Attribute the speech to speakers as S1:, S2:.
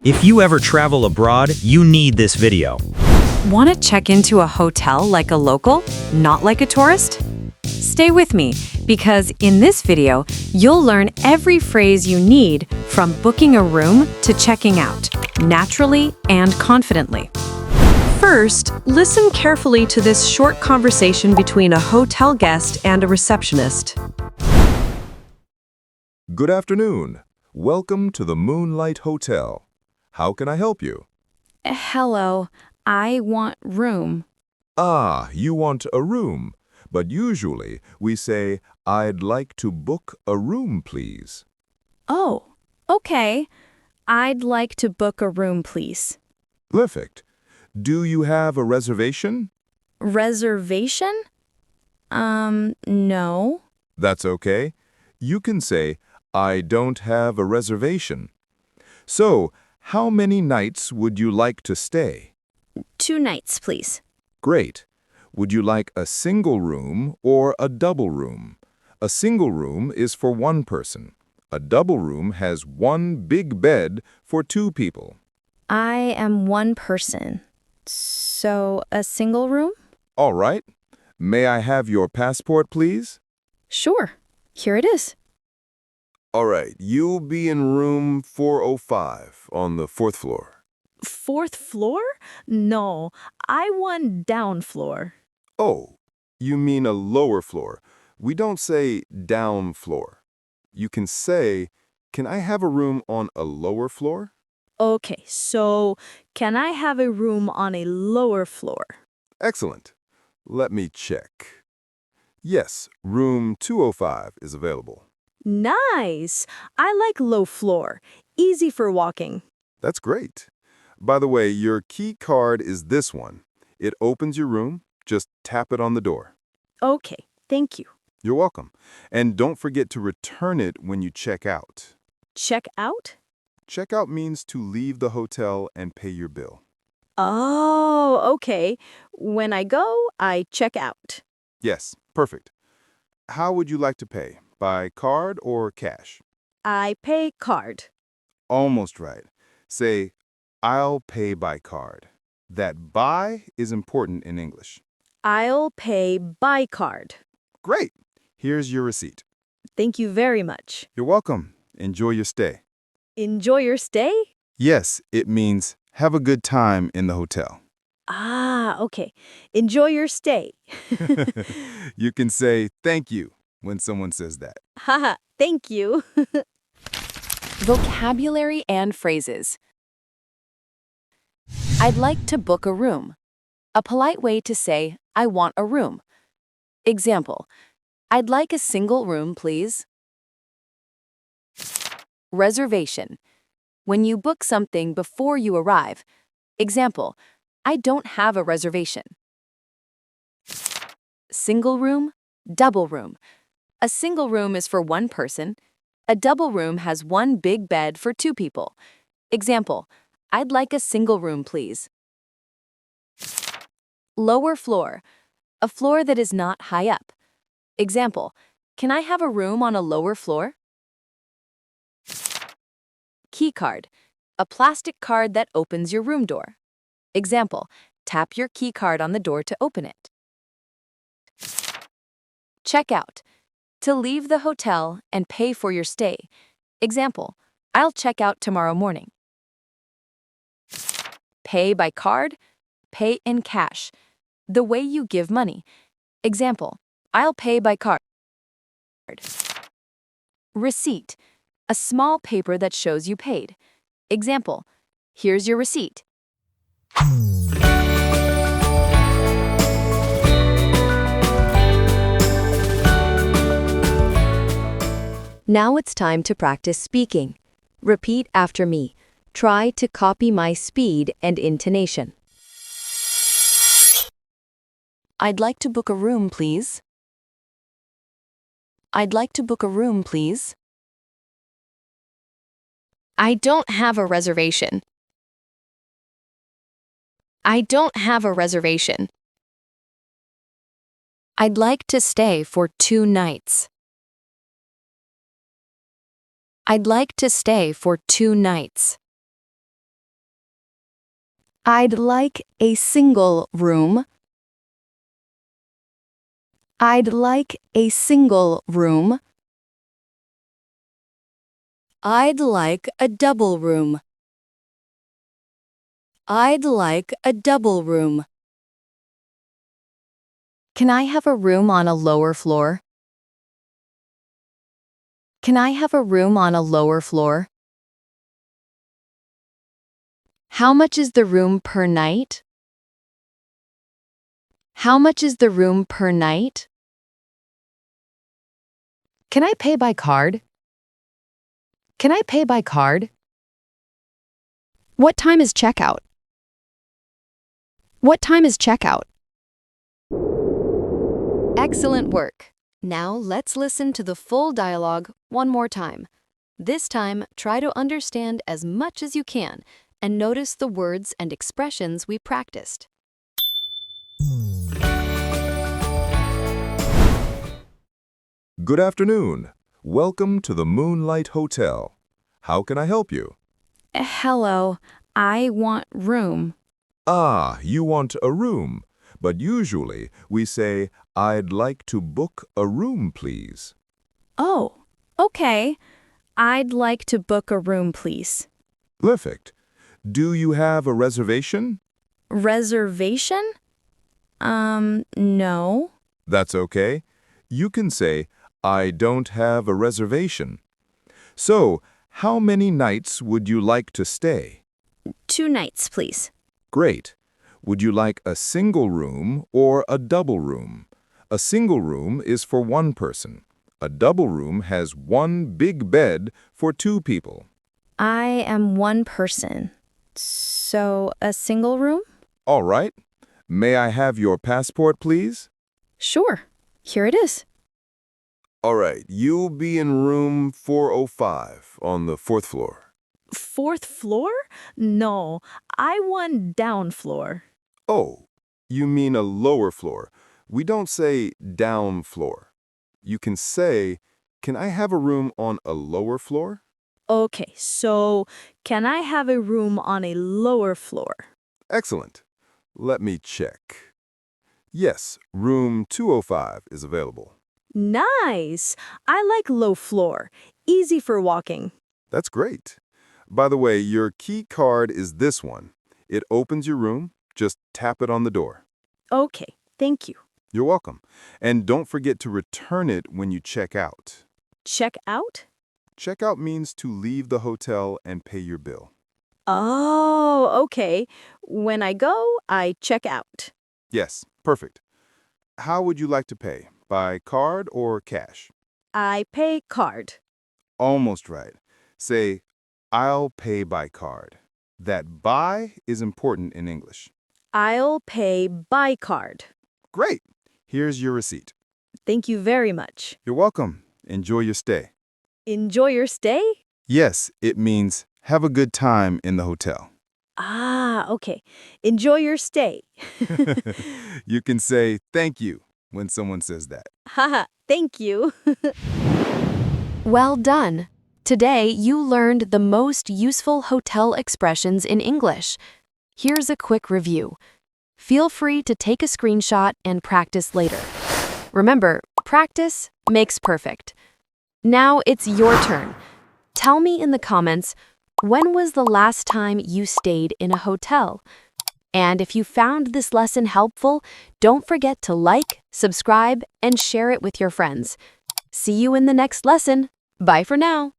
S1: If you ever travel abroad, you need this video.
S2: Want to check into a hotel like a local, not like a tourist? Stay with me, because in this video, you'll learn every phrase you need from booking a room to checking out, naturally and confidently. First, listen carefully to this short conversation between a hotel guest and a receptionist.
S3: Good afternoon. Welcome to the Moonlight Hotel. How can I help you?
S2: Hello, I want room.
S3: Ah, you want a room. But usually we say, I'd like to book a room, please.
S2: Oh, okay. I'd like to book a room, please.
S3: Perfect. Do you have a reservation?
S2: Reservation? No.
S3: That's okay. You can say, I don't have a reservation. So, how many nights would you like to stay?
S2: 2 nights, please.
S3: Great. Would you like a single room or a double room? A single room is for one person. A double room has one big bed for 2 people.
S2: I am one person. So, a single room?
S3: All right. May I have your passport, please?
S2: Sure. Here it is.
S3: All right. You'll be in room 405 on the 4th floor.
S2: 4th floor? No, I want down floor.
S3: Oh, you mean a lower floor. We don't say down floor. You can say, can I have a room on a lower floor?
S2: Okay, so can I have a room on a lower floor?
S3: Excellent. Let me check. Yes, room 205 is available.
S2: Nice. I like low floor. Easy for walking.
S3: That's great. By the way, your key card is this one. It opens your room. Just tap it on the door.
S2: Okay, thank you.
S3: You're welcome. And don't forget to return it when you check out.
S2: Check out?
S3: Check out means to leave the hotel and pay your bill.
S2: Oh, okay. When I go, I check out.
S3: Yes, perfect. How would you like to pay? By card or cash?
S2: I pay card.
S3: Almost right. Say, I'll pay by card. That by is important in English.
S2: I'll pay by card.
S3: Great. Here's your receipt.
S2: Thank you very much.
S3: You're welcome. Enjoy your stay.
S2: Enjoy your stay?
S3: Yes, it means have a good time in the hotel.
S2: Ah, okay. Enjoy your stay.
S3: You can say thank you when someone says that.
S2: Haha, thank you.
S4: Vocabulary and phrases. I'd like to book a room. A polite way to say, I want a room. Example, I'd like a single room, please. Reservation. When you book something before you arrive. Example, I don't have a reservation. Single room, double room. A single room is for one person. A double room has one big bed for 2 people. Example, I'd like a single room, please. Lower floor, a floor that is not high up. Example, can I have a room on a lower floor? Key card, a plastic card that opens your room door. Example, tap your key card on the door to open it. Check out, to leave the hotel and pay for your stay. Example, I'll check out tomorrow morning. Pay by card, pay in cash. The way you give money. Example, I'll pay by card. Receipt, a small paper that shows you paid. Example, here's your receipt. Now it's time to practice speaking. Repeat after me. Try to copy my speed and intonation. I'd like to book a room, please. I'd like to book a room, please. I don't have a reservation. I don't have a reservation. I'd like to stay for 2 nights. I'd like to stay for 2 nights. I'd like a single room. I'd like a single room. I'd like a double room. I'd like a double room. Can I have a room on a lower floor? Can I have a room on a lower floor? How much is the room per night? How much is the room per night? Can I pay by card? Can I pay by card? What time is checkout? What time is checkout? Excellent work. Now let's listen to the full dialogue one more time. This time, try to understand as much as you can and notice the words and expressions we practiced.
S3: Good afternoon. Welcome to the Moonlight Hotel. How can I help you?
S2: Hello, I want room.
S3: Ah, you want a room. But usually we say, I'd like to book a room, please.
S2: Oh, okay. I'd like to book a room, please.
S3: Perfect. Do you have a reservation?
S2: Reservation? No.
S3: That's okay. You can say, I don't have a reservation. So, how many nights would you like to stay?
S2: 2 nights, please.
S3: Great. Would you like a single room or a double room? A single room is for one person. A double room has one big bed for 2 people.
S2: I am one person. So, a single room?
S3: All right. May I have your passport, please?
S2: Sure. Here it is.
S3: All right. You'll be in room 405 on the 4th floor.
S5: 4th floor? No, I want down floor.
S3: Oh, you mean a lower floor. We don't say down floor. You can say, can I have a room on a lower floor?
S5: Okay, so can I have a room on a lower floor?
S3: Excellent. Let me check. Yes, room 205 is available.
S5: Nice! I like low floor. Easy for walking.
S3: That's great. By the way, your key card is this one. It opens your room. Just tap it on the door.
S5: Okay, thank you.
S3: You're welcome. And don't forget to return it when you check out.
S5: Check out?
S3: Check out means to leave the hotel and pay your bill.
S5: Oh, okay. When I go, I check out.
S3: Yes, perfect. How would you like to pay? By card or cash?
S5: I pay card.
S3: Almost right. Say, I'll pay by card. That by is important in English.
S5: I'll pay by card.
S3: Great. Here's your receipt.
S5: Thank you very much.
S3: You're welcome. Enjoy your stay.
S5: Enjoy your stay?
S3: Yes, it means have a good time in the hotel.
S5: Ah, okay. Enjoy your stay.
S3: You can say thank you when someone says that.
S5: Haha, thank you.
S4: Well done! Today you learned the most useful hotel expressions in English. Here's a quick review. Feel free to take a screenshot and practice later. Remember, practice makes perfect. Now it's your turn. Tell me in the comments, when was the last time you stayed in a hotel? And if you found this lesson helpful, don't forget to like, subscribe, and share it with your friends. See you in the next lesson. Bye for now.